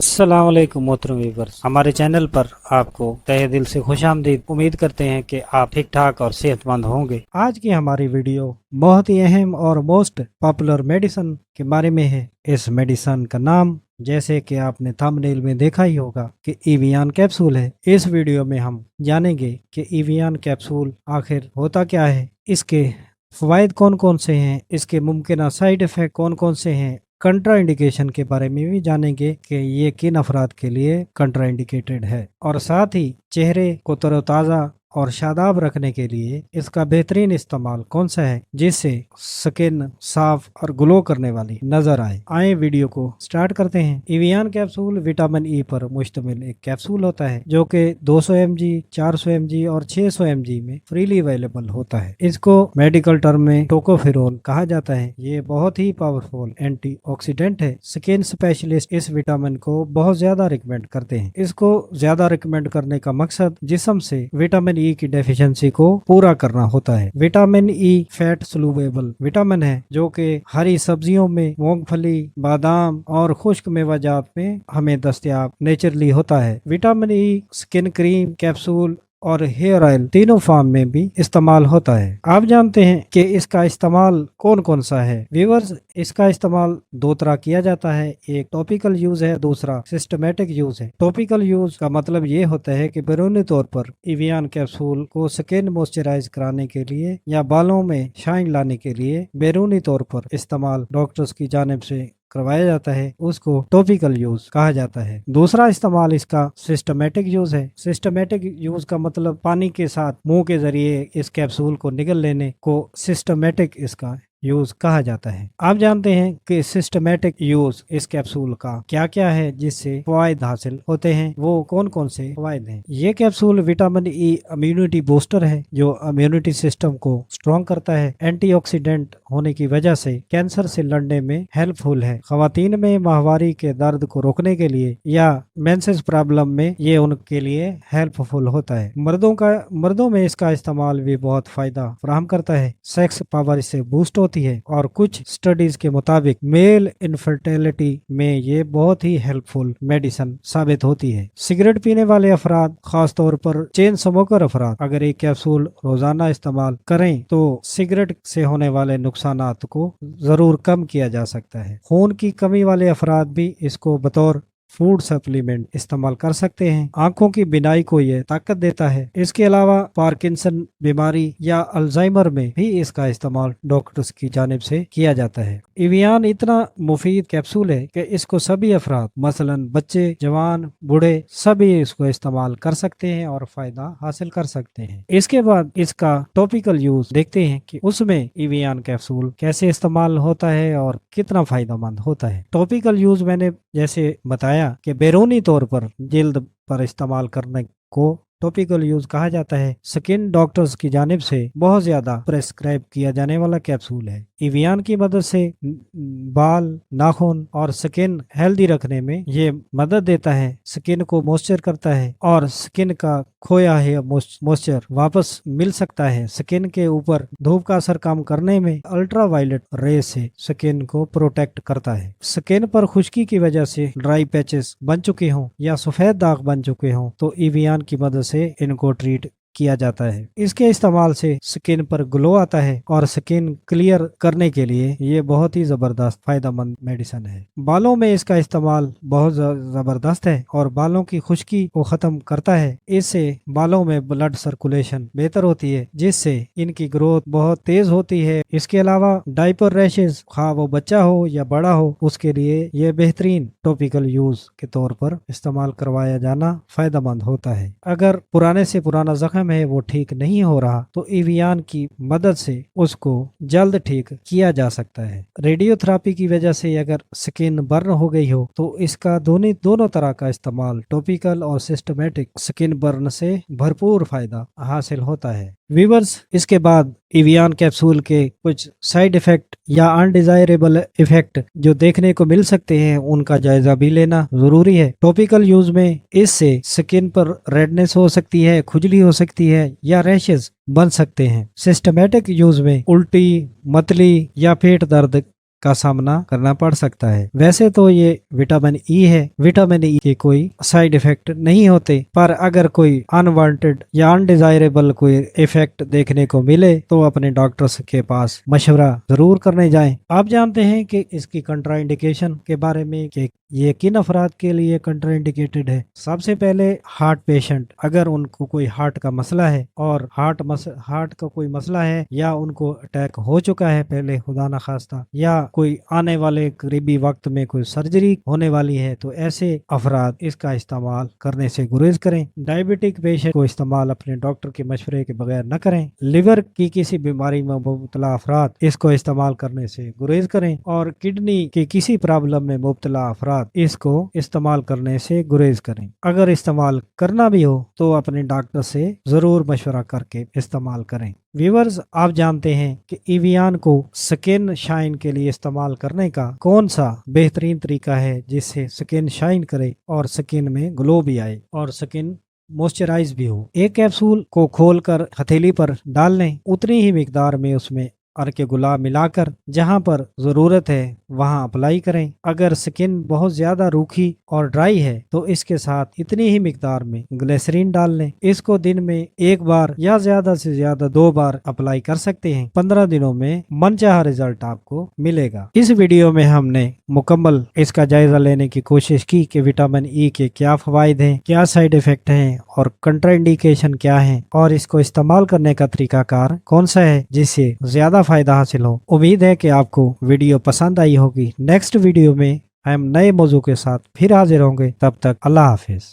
अस्सलाम वालेकुम मोहतरम व्यूअर्स, हमारे चैनल पर आपको तहे दिल से खुश आमदीद। उम्मीद करते हैं कि आप ठीक ठाक और सेहतमंद होंगे। आज की हमारी वीडियो बहुत ही अहम और मोस्ट पॉपुलर मेडिसिन के बारे में है। इस मेडिसिन का नाम जैसे कि आपने थंबनेल में देखा ही होगा कि इवियान कैप्सूल है। इस वीडियो में हम जानेंगे कि इवियान कैप्सूल आखिर होता क्या है, इसके फवायद कौन कौन से हैं, इसके मुमकिन साइड इफेक्ट कौन कौन से हैं, कंट्रा इंडिकेशन के बारे में भी जानेंगे कि ये किन अफराद के लिए कंट्रा इंडिकेटेड है, और साथ ही चेहरे को तरोताज़ा और शादाब रखने के लिए इसका बेहतरीन इस्तेमाल कौन सा है जिससे स्किन साफ और ग्लो करने वाली नजर आए। आए वीडियो को स्टार्ट करते हैं। इवियान कैप्सूल विटामिन ई पर मुश्तमिल एक कैप्सूल होता है जो कि 200 mg, 400 mg और 600 mg में फ्रीली अवेलेबल होता है। इसको मेडिकल टर्म में टोकोफेरोल कहा जाता है। ये बहुत ही पावरफुल एंटीऑक्सीडेंट है। स्किन स्पेशलिस्ट इस विटामिन को बहुत ज्यादा रिकमेंड करते हैं। इसको ज्यादा रिकमेंड करने का मकसद जिस्म से विटामिन ई की डेफिशिएंसी को पूरा करना होता है। Vitamin E fat soluble vitamin है जो कि हरी सब्जियों में, मूंगफली, बादाम और खुश्क मेवाजात में हमें दस्तयाब नेचुरली होता है। Vitamin E skin cream, capsule और हेयर ऑयल तीनों फॉर्म में भी इस्तेमाल होता है। आप जानते हैं कि इसका इस्तेमाल कौन कौन सा है। व्यूअर्स, इसका इस्तेमाल दो तरह किया जाता है। एक टॉपिकल यूज है, दूसरा सिस्टमेटिक यूज है। टॉपिकल यूज का मतलब ये होता है कि बैरूनी तौर पर इवियान कैप्सूल को स्किन मॉइस्चराइज कराने के लिए या बालों में शाइन लाने के लिए बैरूनी तौर पर इस्तेमाल डॉक्टर्स की जानिब से करवाया जाता है, उसको टॉपिकल यूज कहा जाता है। दूसरा इस्तेमाल इसका सिस्टमेटिक यूज है। सिस्टमेटिक यूज का मतलब पानी के साथ मुंह के जरिए इस कैप्सूल को निगल लेने को सिस्टमेटिक इसका यूज कहा जाता है। आप जानते हैं कि सिस्टमेटिक यूज इस कैप्सूल का क्या क्या है जिससे फवायद हासिल होते हैं, वो कौन कौन से फवायद हैं। ये capsule vitamin E immunity booster है जो इम्यूनिटी सिस्टम को स्ट्रॉन्ग करता है। एंटीऑक्सीडेंट होने की वजह से कैंसर से लड़ने में हेल्पफुल है। खवातीन में माहवारी के दर्द को रोकने के लिए या मेंसेस प्रॉब्लम में ये उनके लिए हेल्पफुल होता है। मर्दों में इसका इस्तेमाल भी बहुत फायदा फराहम करता है। सेक्स पावर इससे बूस्ट होती है और कुछ स्टडीज के मुताबिक मेल इनफर्टिलिटी में ये बहुत ही हेल्पफुल मेडिसिन साबित होती है। सिगरेट पीने वाले अफराद, खास तौर पर चेन स्मोकर अफराद, अगर एक कैप्सूल रोजाना इस्तेमाल करें तो सिगरेट से होने वाले नुकसानात को जरूर कम किया जा सकता है। खून की कमी वाले अफराद भी इसको बतौर फूड सप्लीमेंट इस्तेमाल कर सकते हैं। आंखों की बिनाई को यह ताकत देता है। इसके अलावा पार्किंसन बीमारी या अल्जाइमर में भी इसका इस्तेमाल डॉक्टर्स की जानिब से किया जाता है। इवियान इतना मुफीद कैप्सूल है कि इसको सभी अफराद, मसलन बच्चे, जवान, बूढ़े, सभी इसको इस्तेमाल कर सकते हैं और फायदा हासिल कर सकते हैं। इसके बाद इसका टॉपिकल यूज देखते हैं कि उसमें इवियान कैप्सूल कैसे इस्तेमाल होता है और कितना फायदेमंद होता है। टॉपिकल यूज मैंने जैसे बताया कि बैरूनी तौर पर जिल्द पर इस्तेमाल करने को टॉपिकल यूज कहा जाता है। स्किन डॉक्टर्स की जानिब से बहुत ज्यादा प्रेस्क्राइब किया जाने वाला कैप्सूल है। इवियान की मदद से बाल, नाखून और स्किन हेल्दी रखने में ये मदद देता है। स्किन को मॉइस्चर करता है और स्किन का खोया है मॉइस्चर वापस मिल सकता है। स्किन के ऊपर धूप का असर कम करने में अल्ट्रा वायलेट रे से स्किन को प्रोटेक्ट करता है। स्किन पर खुश्की की वजह से ड्राई पैचेस बन चुके हों या सफेद दाग बन चुके हों तो इवियान की मदद से इनको ट्रीट किया जाता है। इसके इस्तेमाल से स्किन पर ग्लो आता है और स्किन क्लियर करने के लिए ये बहुत ही जबरदस्त फायदेमंद मेडिसिन है। बालों में इसका इस्तेमाल बहुत जबरदस्त है और बालों की खुश्की को खत्म करता है। इससे बालों में ब्लड सर्कुलेशन बेहतर होती है जिससे इनकी ग्रोथ बहुत तेज होती है। इसके अलावा डायपर रैशेज, खा वो बच्चा हो या बड़ा हो, उसके लिए ये बेहतरीन टॉपिकल यूज के तौर पर इस्तेमाल करवाया जाना फायदेमंद होता है। अगर पुराने से पुराना जख्म है वो ठीक नहीं हो रहा तो इवियान की मदद से उसको जल्द ठीक किया जा सकता है। रेडियोथेरेपी की वजह से अगर स्किन बर्न हो गई हो तो इसका दोनों तरह का इस्तेमाल, टॉपिकल और सिस्टमेटिक, स्किन बर्न से भरपूर फायदा हासिल होता है। व्यूअर्स, इसके बाद इवियान कैप्सूल के कुछ साइड इफेक्ट या अनडिजायरेबल इफेक्ट जो देखने को मिल सकते हैं उनका जायजा भी लेना जरूरी है। टॉपिकल यूज में इससे स्किन पर रेडनेस हो सकती है, खुजली हो सकती है या रैशेस बन सकते हैं। सिस्टमेटिक यूज में उल्टी, मतली या पेट दर्द का सामना करना पड़ सकता है। वैसे तो ये विटामिन ई है, विटामिन ई के कोई साइड इफेक्ट नहीं होते, पर अगर कोई अनवांटेड या अनडिजायरेबल कोई इफेक्ट देखने को मिले तो अपने डॉक्टर के पास मशवरा जरूर करने जाएं। आप जानते हैं कि इसकी कंट्राइंडिकेशन के बारे में कि ये किन अफराद के लिए कंट्राइंडिकेटेड है। सबसे पहले हार्ट पेशेंट, अगर उनको कोई हार्ट का मसला है और हार्ट का कोई मसला है, या उनको अटैक हो चुका है पहले खुदा न खास्ता, या कोई आने वाले करीबी वक्त में कोई सर्जरी होने वाली है, तो ऐसे अफराद इसका इस्तेमाल करने से गुरेज करें। डायबिटिक पेशेंट को इस्तेमाल अपने डॉक्टर के मशवरे के बगैर न करें। लिवर की किसी बीमारी में मुब्तला अफराद इसको इस्तेमाल करने से गुरेज करें, और किडनी की किसी प्रॉब्लम में मुब्तला अफराद इसको इस्तेमाल करने से गुरेज करें। अगर इस्तेमाल करना भी हो तो अपने डॉक्टर से जरूर मशवरा करके इस्तेमाल करें। व्यूअर्स, आप जानते हैं कि एवियन को स्किन शाइन के लिए इस्तेमाल करने का कौन सा बेहतरीन तरीका है जिससे स्किन शाइन करे और स्किन में ग्लो भी आए और स्किन मॉइस्चराइज भी हो। एक कैप्सूल को खोलकर हथेली पर डाल लें, उतनी ही मिकदार में उसमें अर्के गुलाब मिलाकर जहां पर जरूरत है वहां अप्लाई करें। अगर स्किन बहुत ज्यादा रूखी और ड्राई है तो इसके साथ इतनी ही मिकदार में ग्लिसरीन डाल लें। इसको दिन में एक बार या ज्यादा से ज्यादा 2 बार अप्लाई कर सकते हैं। 15 दिनों में मनचाहा रिजल्ट आपको मिलेगा। इस वीडियो में हमने मुकम्मल इसका जायजा लेने की कोशिश की कि विटामिन ई के क्या फवायद हैं, क्या साइड इफेक्ट हैं और कंट्राइंडिकेशन क्या है, और इसको इस्तेमाल करने का तरीकाकार कौन सा है जिससे ज्यादा फायदा हासिल हो। उम्मीद है कि आपको वीडियो पसंद आई होगी। नेक्स्ट वीडियो में हम नए मौजू के साथ फिर हाजिर होंगे। तब तक अल्लाह हाफिज।